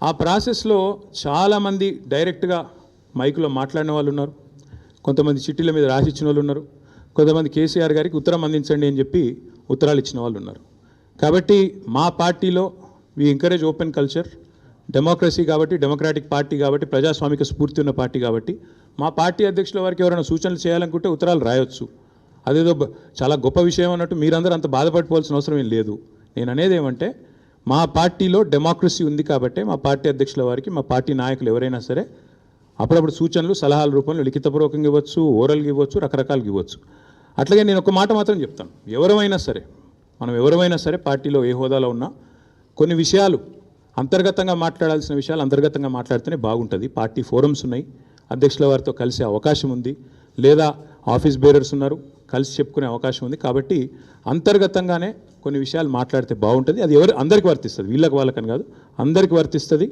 ఆ ప్రాసెస్లో చాలామంది డైరెక్ట్గా మైకులో మాట్లాడిన వాళ్ళు ఉన్నారు, కొంతమంది చిట్టీల మీద రాసిచ్చిన వాళ్ళు ఉన్నారు, కొంతమంది కేసీఆర్ గారికి ఉత్తరం అందించండి అని చెప్పి ఉత్తరాలు ఇచ్చిన వాళ్ళు ఉన్నారు. కాబట్టి మా పార్టీలో we encourage open culture, democracy కాబట్టి, డెమోక్రాటిక్ పార్టీ కాబట్టి, ప్రజాస్వామిక స్ఫూర్తి ఉన్న పార్టీ కాబట్టి మా పార్టీ అధ్యక్షుల వారికి ఎవరైనా సూచనలు చేయాలనుకుంటే ఉత్తరాలు రాయొచ్చు. అదేదో చాలా గొప్ప విషయం అన్నట్టు మీరందరూ అంత బాధపడిపోవాల్సిన అవసరం ఏం లేదు. నేను అనేది ఏమంటే మా పార్టీలో డెమోక్రసీ ఉంది కాబట్టి మా పార్టీ అధ్యక్షుల వారికి మా పార్టీ నాయకులు ఎవరైనా సరే అప్పుడప్పుడు సూచనలు సలహాల రూపంలో లిఖితపూర్వకంగా ఇవ్వచ్చు, ఓరల్గా ఇవ్వచ్చు, రకరకాలుగా ఇవ్వచ్చు. అట్లాగే నేను ఒక మాట మాత్రం చెప్తాను, మనం ఎవరైనా సరే పార్టీలో ఏ హోదాలో ఉన్నా కొన్ని విషయాలు అంతర్గతంగా మాట్లాడాల్సిన విషయాలు అంతర్గతంగా మాట్లాడితేనే బాగుంటుంది. పార్టీ ఫోరమ్స్ ఉన్నాయి, అధ్యక్షుల వారితో కలిసే అవకాశం ఉంది, లేదా ఆఫీస్ బేరర్స్ ఉన్నారు, కలిసి చెప్పుకునే అవకాశం ఉంది. కాబట్టి అంతర్గతంగానే కొన్ని విషయాలు మాట్లాడితే బాగుంటుంది. అది అందరికీ వర్తిస్తుంది, వీళ్ళకి వాళ్ళకని కాదు, అందరికీ వర్తిస్తుంది.